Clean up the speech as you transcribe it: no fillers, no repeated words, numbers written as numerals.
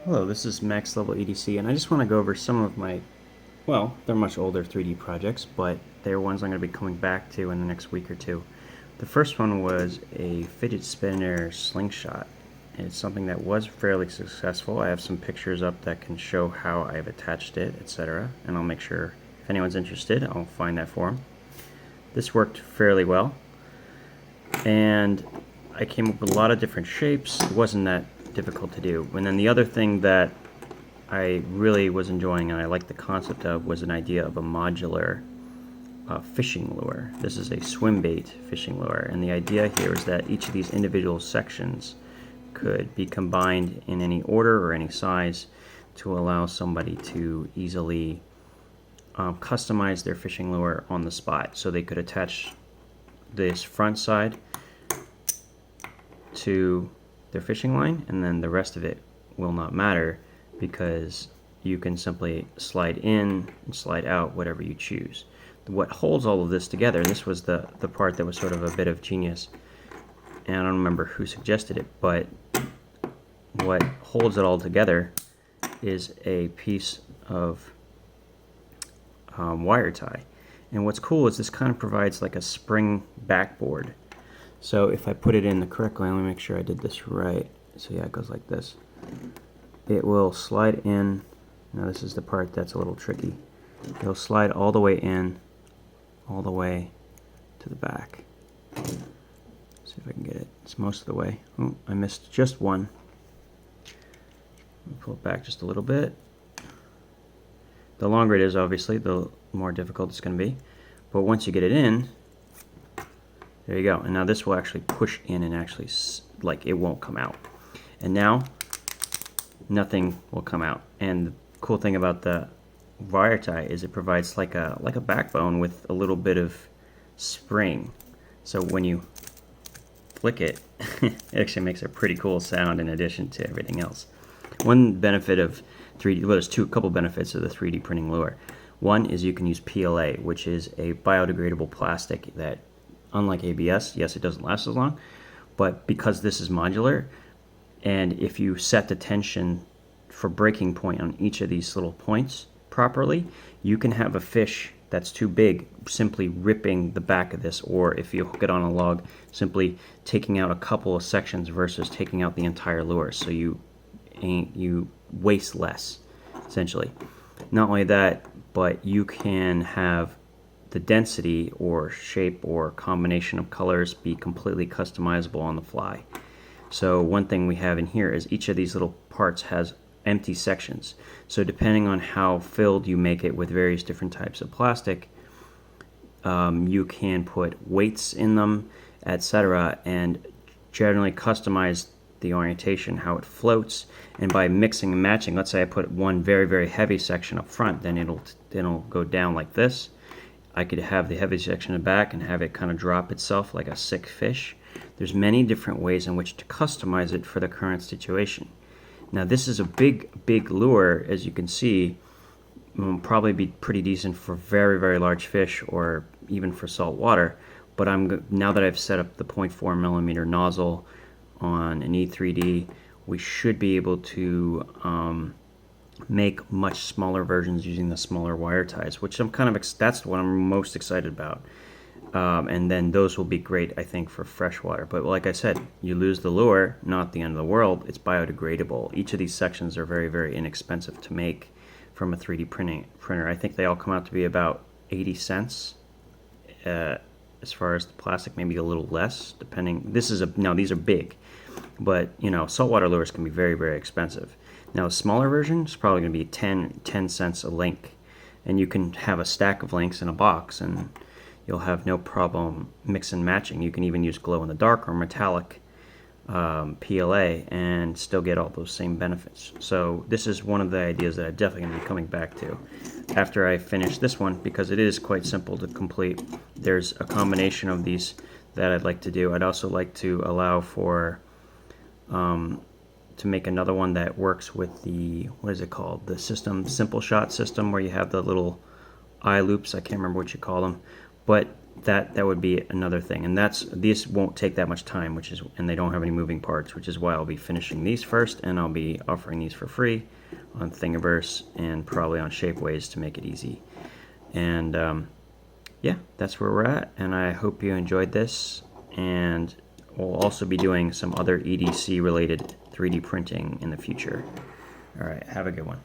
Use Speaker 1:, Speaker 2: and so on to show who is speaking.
Speaker 1: Hello, this is Max Level EDC, and I just want to go over some of my, well, they're much older 3D projects, but they're ones I'm going to be coming back to in the next week or two. The first one was a fidget spinner slingshot. And it's something that was fairly successful. I have some pictures up that can show how I've attached it, etc. And I'll make sure if anyone's interested, I'll find that for them. This worked fairly well, and I came up with a lot of different shapes. It wasn't that difficult to do. And then the other thing that I really was enjoying and I liked the concept of was an idea of a modular fishing lure. This is a swim bait fishing lure, and the idea here is that each of these individual sections could be combined in any order or any size to allow somebody to easily customize their fishing lure on the spot. So they could attach this front side to their fishing line, and then the rest of it will not matter because you can simply slide in and slide out whatever you choose. What holds all of this together, and this was the part that was sort of a bit of genius, and I don't remember who suggested it, but what holds it all together is a piece of wire tie. And what's cool is this kind of provides like a spring backboard. So if I put it in the correct way, let me make sure I did this right. So yeah, it goes like this. It will slide in. Now this is the part that's a little tricky. It'll slide all the way in, all the way to the back. Let's see if I can get it. It's most of the way. Oh, I missed just one. Let me pull it back just a little bit. The longer it is, obviously, the more difficult it's going to be. But once you get it in, there you go. And now this will actually push in and actually, like, it won't come out. And now, nothing will come out. And the cool thing about the wire tie is it provides like a backbone with a little bit of spring. So when you flick it, it actually makes a pretty cool sound in addition to everything else. One benefit of 3D, well, there's a couple benefits of the 3D printing lure. One is you can use PLA, which is a biodegradable plastic that, unlike ABS, yes, it doesn't last as long, but because this is modular, and if you set the tension for breaking point on each of these little points properly, you can have a fish that's too big simply ripping the back of this, or if you hook it on a log, simply taking out a couple of sections versus taking out the entire lure. So you waste less, essentially. Not only that, but you can have the density or shape or combination of colors be completely customizable on the fly. So one thing we have in here is each of these little parts has empty sections. So depending on how filled you make it with various different types of plastic, you can put weights in them, etc., and generally customize the orientation, how it floats. And by mixing and matching, let's say I put one very, very heavy section up front, then it'll go down like this. I could have the heavy section in the back and have it kind of drop itself like a sick fish. There's many different ways in which to customize it for the current situation. Now this is a big lure, as you can see. Will probably be pretty decent for very, very large fish or even for salt water. But now that I've set up the 0.4 millimeter nozzle on an E3D, we should be able to make much smaller versions using the smaller wire ties, which I'm kind of that's what I'm most excited about. And then those will be great, I think, for freshwater. But like I said, you lose the lure, not the end of the world. It's biodegradable. Each of these sections are very, very inexpensive to make from a 3D printer. I think they all come out to be about 80 cents. As far as the plastic, maybe a little less, depending. Now these are big, but you know, saltwater lures can be very, very expensive. Now a smaller version is probably going to be 10 cents a link, and you can have a stack of links in a box, and you'll have no problem mix and matching. You can even use glow in the dark or metallic PLA and still get all those same benefits. So this is one of the ideas that I'm definitely going to be coming back to after I finish this one, because it is quite simple to complete. There's a combination of these that I'd like to do. I'd also like to allow for to make another one that works with the, what is it called, the simple shot system, where you have the little eye loops. I can't remember what you call them, but that would be another thing, and these won't take that much time, and they don't have any moving parts, which is why I'll be finishing these first, and I'll be offering these for free on Thingiverse and probably on Shapeways to make it easy. And yeah, that's where we're at, and I hope you enjoyed this, and we'll also be doing some other EDC related 3D printing in the future. All right, have a good one.